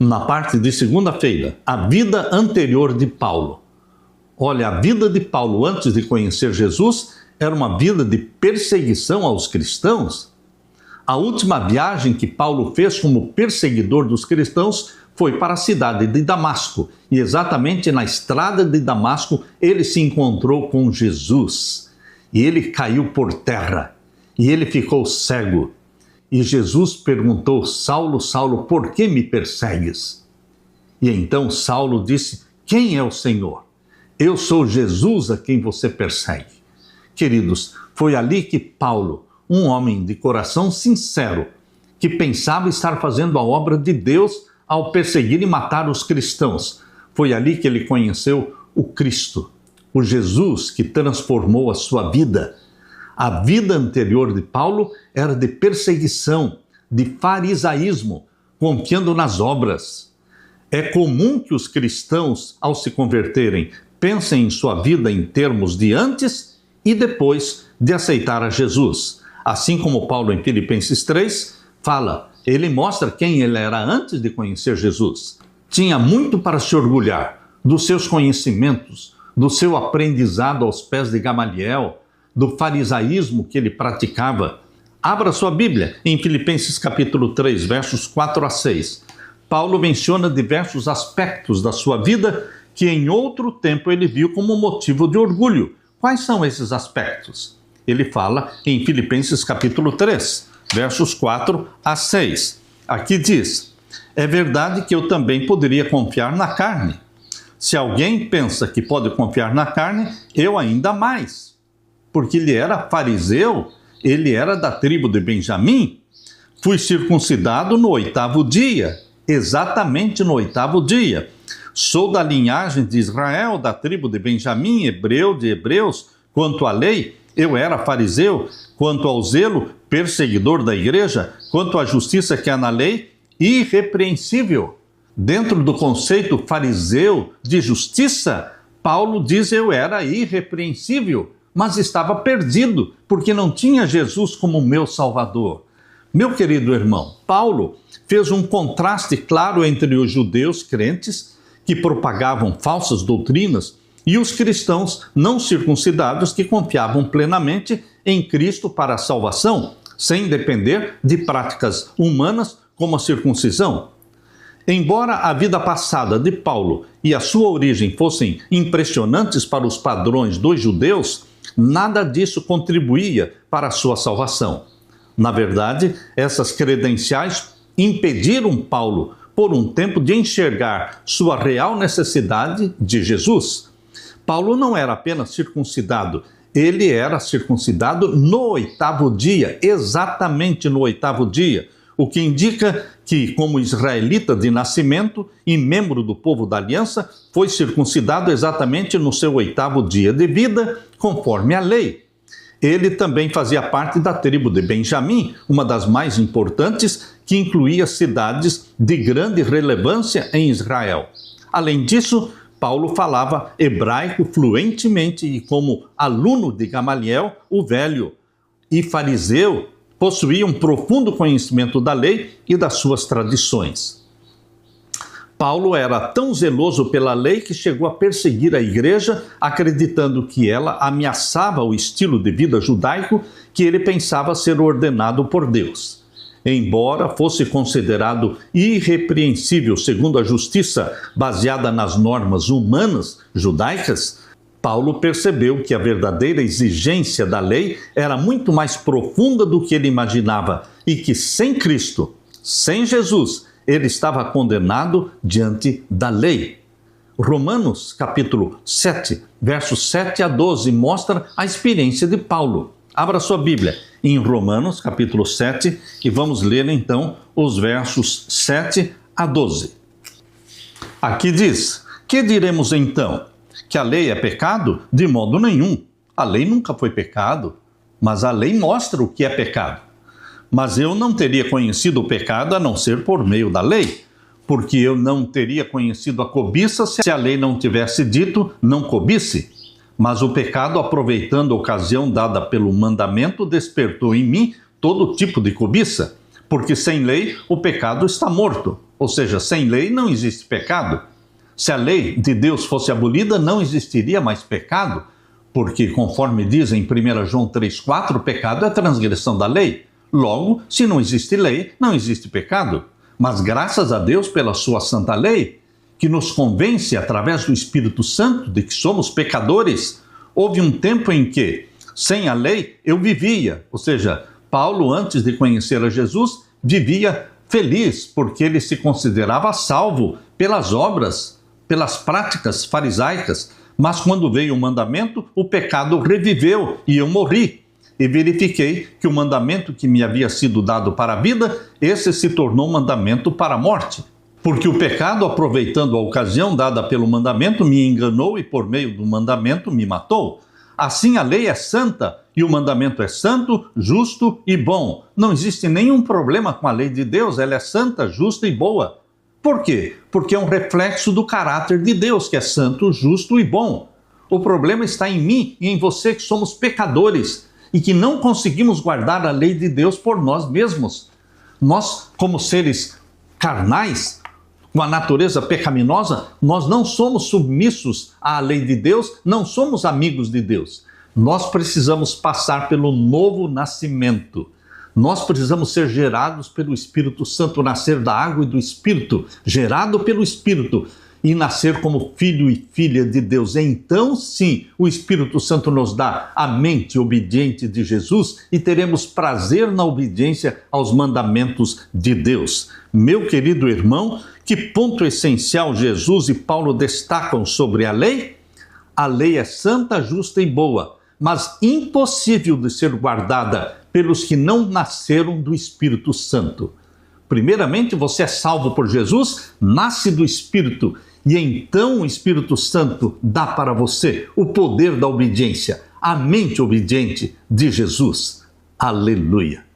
na parte de segunda-feira, a vida anterior de Paulo. Olha, a vida de Paulo antes de conhecer Jesus era uma vida de perseguição aos cristãos. A última viagem que Paulo fez como perseguidor dos cristãos foi para a cidade de Damasco. E exatamente na estrada de Damasco ele se encontrou com Jesus. E ele caiu por terra. E ele ficou cego. E Jesus perguntou: Saulo, Saulo, por que me persegues? E então Saulo disse: quem é o Senhor? Eu sou Jesus a quem você persegue. Queridos, foi ali que Paulo, um homem de coração sincero, que pensava estar fazendo a obra de Deus ao perseguir e matar os cristãos, foi ali que ele conheceu o Cristo, o Jesus que transformou a sua vida. A vida anterior de Paulo era de perseguição, de farisaísmo, confiando nas obras. É comum que os cristãos, ao se converterem, pensem em sua vida em termos de antes e depois de aceitar a Jesus. Assim como Paulo em Filipenses 3 fala, ele mostra quem ele era antes de conhecer Jesus. Tinha muito para se orgulhar dos seus conhecimentos, do seu aprendizado aos pés de Gamaliel, do farisaísmo que ele praticava. Abra sua Bíblia em Filipenses capítulo 3, versos 4 a 6. Paulo menciona diversos aspectos da sua vida que em outro tempo ele viu como motivo de orgulho. Quais são esses aspectos? Ele fala em Filipenses capítulo 3, versos 4 a 6. Aqui diz: é verdade que eu também poderia confiar na carne. Se alguém pensa que pode confiar na carne, eu ainda mais. Porque ele era fariseu, ele era da tribo de Benjamim. Fui circuncidado no 8º dia, exatamente no 8º dia. Sou da linhagem de Israel, da tribo de Benjamim, hebreu de hebreus. Quanto à lei, eu era fariseu. Quanto ao zelo, perseguidor da igreja. Quanto à justiça que há na lei, irrepreensível. Dentro do conceito fariseu de justiça, Paulo diz: eu era irrepreensível, mas estava perdido, porque não tinha Jesus como meu Salvador. Meu querido irmão, Paulo fez um contraste claro entre os judeus crentes, que propagavam falsas doutrinas, e os cristãos não circuncidados que confiavam plenamente em Cristo para a salvação, sem depender de práticas humanas como a circuncisão. Embora a vida passada de Paulo e a sua origem fossem impressionantes para os padrões dos judeus, nada disso contribuía para a sua salvação. Na verdade, essas credenciais impediram Paulo por um tempo de enxergar sua real necessidade de Jesus. Paulo não era apenas circuncidado, ele era circuncidado no 8º dia, exatamente no 8º dia, o que indica que, como israelita de nascimento e membro do povo da aliança, foi circuncidado exatamente no seu 8º dia de vida, conforme a lei. Ele também fazia parte da tribo de Benjamim, uma das mais importantes, que incluía cidades de grande relevância em Israel. Além disso, Paulo falava hebraico fluentemente e, como aluno de Gamaliel, o velho e fariseu, possuía um profundo conhecimento da lei e das suas tradições. Paulo era tão zeloso pela lei que chegou a perseguir a igreja, acreditando que ela ameaçava o estilo de vida judaico que ele pensava ser ordenado por Deus. Embora fosse considerado irrepreensível segundo a justiça baseada nas normas humanas judaicas, Paulo percebeu que a verdadeira exigência da lei era muito mais profunda do que ele imaginava e que sem Cristo, sem Jesus, ele estava condenado diante da lei. Romanos capítulo 7, versos 7 a 12 mostra a experiência de Paulo. Abra sua Bíblia em Romanos capítulo 7 e vamos ler então os versos 7 a 12. Aqui diz: que diremos então? Que a lei é pecado? De modo nenhum. A lei nunca foi pecado, mas a lei mostra o que é pecado. Mas eu não teria conhecido o pecado a não ser por meio da lei, porque eu não teria conhecido a cobiça se a lei não tivesse dito não cobice. Mas o pecado, aproveitando a ocasião dada pelo mandamento, despertou em mim todo tipo de cobiça, porque sem lei o pecado está morto. Ou seja, sem lei não existe pecado. Se a lei de Deus fosse abolida, não existiria mais pecado, porque, conforme diz em 1 João 3,4, o pecado é a transgressão da lei. Logo, se não existe lei, não existe pecado. Mas graças a Deus pela sua santa lei, que nos convence através do Espírito Santo de que somos pecadores, houve um tempo em que, sem a lei, eu vivia. Ou seja, Paulo, antes de conhecer a Jesus, vivia feliz, porque ele se considerava salvo pelas obras, pelas práticas farisaicas. Mas quando veio o mandamento, o pecado reviveu e eu morri. E verifiquei que o mandamento que me havia sido dado para a vida, esse se tornou mandamento para a morte. Porque o pecado, aproveitando a ocasião dada pelo mandamento, me enganou e por meio do mandamento me matou. Assim a lei é santa e o mandamento é santo, justo e bom. Não existe nenhum problema com a lei de Deus, ela é santa, justa e boa. Por quê? Porque é um reflexo do caráter de Deus, que é santo, justo e bom. O problema está em mim e em você, que somos pecadores e que não conseguimos guardar a lei de Deus por nós mesmos. Nós, como seres carnais, com a natureza pecaminosa, nós não somos submissos à lei de Deus, não somos amigos de Deus. Nós precisamos passar pelo novo nascimento. Nós precisamos ser gerados pelo Espírito Santo, nascer da água e do Espírito, gerado pelo Espírito, e nascer como filho e filha de Deus. Então, sim, o Espírito Santo nos dá a mente obediente de Jesus e teremos prazer na obediência aos mandamentos de Deus. Meu querido irmão, que ponto essencial Jesus e Paulo destacam sobre a lei? A lei é santa, justa e boa, mas impossível de ser guardada pelos que não nasceram do Espírito Santo. Primeiramente, você é salvo por Jesus, nasce do Espírito, e então o Espírito Santo dá para você o poder da obediência, a mente obediente de Jesus. Aleluia!